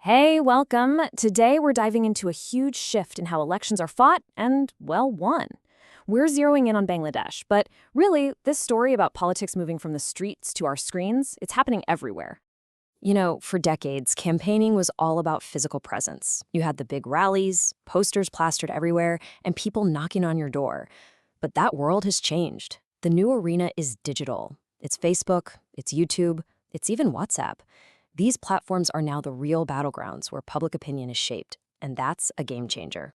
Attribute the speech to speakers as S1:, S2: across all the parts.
S1: Hey, welcome. Today we're diving into a huge shift in how elections are fought and, well, won. We're zeroing in on Bangladesh, but really, this story about politics moving from the streets to our screens, it's happening everywhere. For decades, campaigning was all about physical presence. You had the big rallies, posters plastered everywhere, and people knocking on your door. But that world has changed. The new arena is digital. It's Facebook, it's YouTube, it's even WhatsApp. These platforms are now the real battlegrounds where public opinion is shaped, and that's a game changer.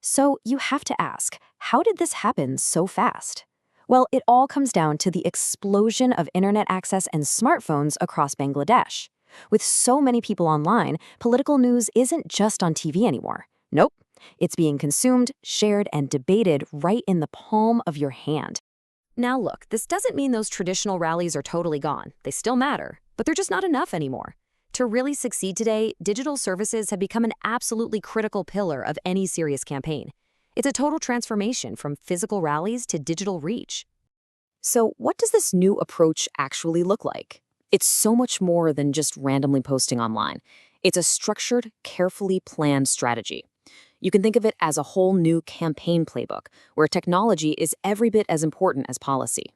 S1: So you have to ask, how did this happen so fast? Well, it all comes down to the explosion of internet access and smartphones across Bangladesh. With so many people online, political news isn't just on TV anymore. Nope. It's being consumed, shared, and debated right in the palm of your hand. Now look, this doesn't mean those traditional rallies are totally gone. They still matter, but they're just not enough anymore. To really succeed today, digital services have become an absolutely critical pillar of any serious campaign. It's a total transformation from physical rallies to digital reach. So what does this new approach actually look like? It's so much more than just randomly posting online. It's a structured, carefully planned strategy. You can think of it as a whole new campaign playbook, where technology is every bit as important as policy.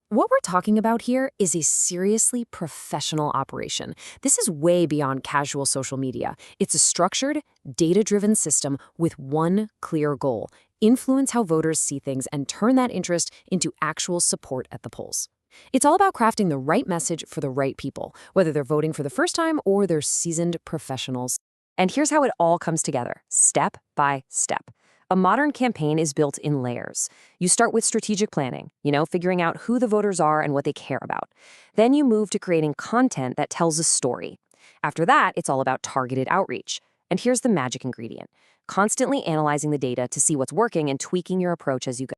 S1: What we're talking about here is a seriously professional operation. This is way beyond casual social media. It's a structured, data-driven system with one clear goal: influence how voters see things and turn that interest into actual support at the polls. It's all about crafting the right message for the right people, whether they're voting for the first time or they're seasoned professionals. And here's how it all comes together, step by step. A modern campaign is built in layers. You start with strategic planning, figuring out who the voters are and what they care about. Then you move to creating content that tells a story. After that, it's all about targeted outreach. And here's the magic ingredient: constantly analyzing the data to see what's working and tweaking your approach as you go.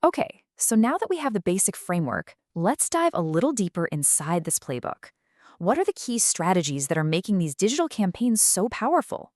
S1: Okay, so now that we have the basic framework, let's dive a little deeper inside this playbook. What are the key strategies that are making these digital campaigns so powerful?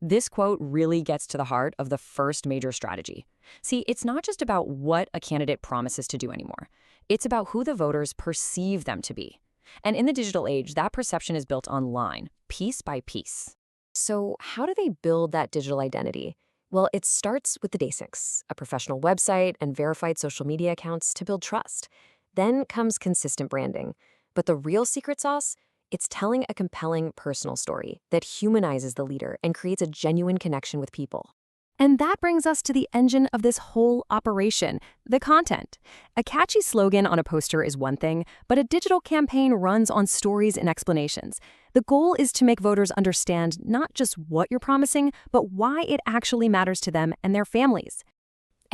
S1: This quote really gets to the heart of the first major strategy. See, it's not just about what a candidate promises to do anymore. It's about who the voters perceive them to be. And in the digital age, that perception is built online, piece by piece. So how do they build that digital identity? Well, it starts with the basics: a professional website and verified social media accounts to build trust. Then comes consistent branding. But the real secret sauce? It's telling a compelling personal story that humanizes the leader and creates a genuine connection with people. And that brings us to the engine of this whole operation, the content. A catchy slogan on a poster is one thing, but a digital campaign runs on stories and explanations. The goal is to make voters understand not just what you're promising, but why it actually matters to them and their families.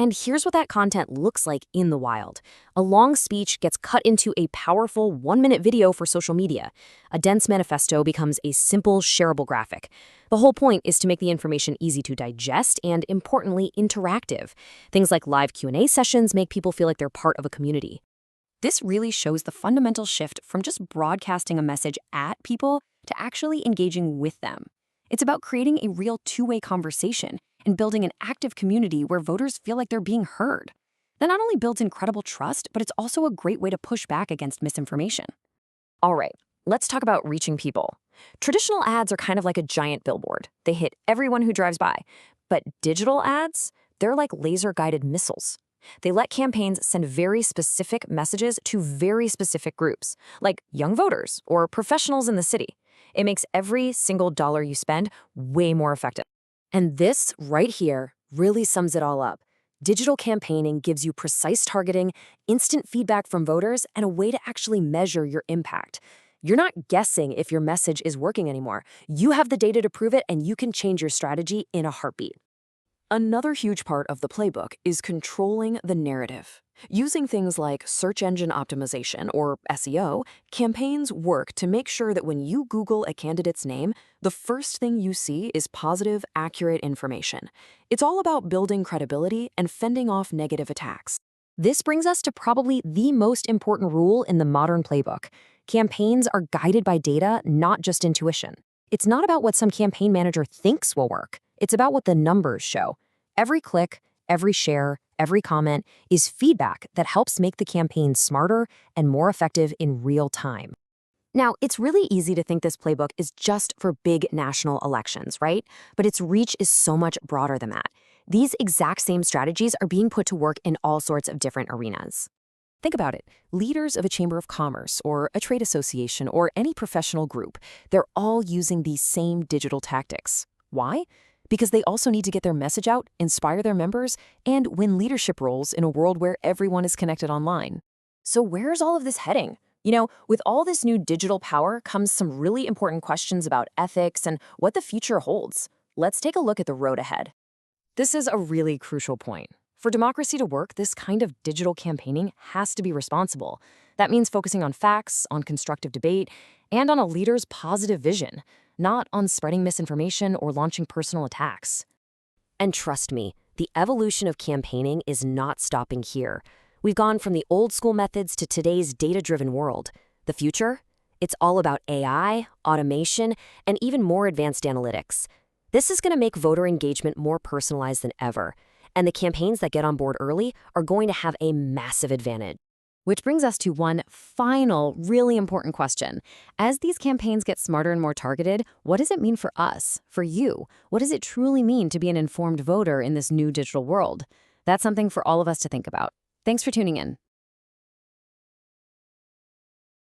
S1: And here's what that content looks like in the wild. A long speech gets cut into a powerful 1-minute video for social media. A dense manifesto becomes a simple, shareable graphic. The whole point is to make the information easy to digest and, importantly, interactive. Things like live Q&A sessions make people feel like they're part of a community. This really shows the fundamental shift from just broadcasting a message at people to actually engaging with them. It's about creating a real two-way conversation and building an active community where voters feel like they're being heard. That not only builds incredible trust, but it's also a great way to push back against misinformation. All right, let's talk about reaching people. Traditional ads are kind of like a giant billboard. They hit everyone who drives by. But digital ads, they're like laser-guided missiles. They let campaigns send very specific messages to very specific groups, like young voters or professionals in the city. It makes every single dollar you spend way more effective. And this right here really sums it all up. Digital campaigning gives you precise targeting, instant feedback from voters, and a way to actually measure your impact. You're not guessing if your message is working anymore. You have the data to prove it, and you can change your strategy in a heartbeat. Another huge part of the playbook is controlling the narrative. Using things like search engine optimization, or SEO, campaigns work to make sure that when you Google a candidate's name, the first thing you see is positive, accurate information. It's all about building credibility and fending off negative attacks. This brings us to probably the most important rule in the modern playbook. Campaigns are guided by data, not just intuition. It's not about what some campaign manager thinks will work. It's about what the numbers show. Every click, every share, every comment is feedback that helps make the campaign smarter and more effective in real time.
S2: Now, it's really easy to think this playbook is just for big national elections, right? But its reach is so much broader than that. These exact same strategies are being put to work in all sorts of different arenas.
S1: Think about it. Leaders of a chamber of commerce or a trade association or any professional group, they're all using these same digital tactics. Why? Because they also need to get their message out, inspire their members, and win leadership roles in a world where everyone is connected online. So where's all of this heading? With all this new digital power comes some really important questions about ethics and what the future holds. Let's take a look at the road ahead. This is a really crucial point. For democracy to work, this kind of digital campaigning has to be responsible. That means focusing on facts, on constructive debate, and on a leader's positive vision, not on spreading misinformation or launching personal attacks.
S2: And trust me, the evolution of campaigning is not stopping here. We've gone from the old school methods to today's data-driven world. The future? It's all about AI, automation, and even more advanced analytics. This is going to make voter engagement more personalized than ever, and the campaigns that get on board early are going to have a massive advantage.
S1: Which brings us to one final, really important question. As these campaigns get smarter and more targeted, what does it mean for us, for you? What does it truly mean to be an informed voter in this new digital world? That's something for all of us to think about. Thanks for tuning in.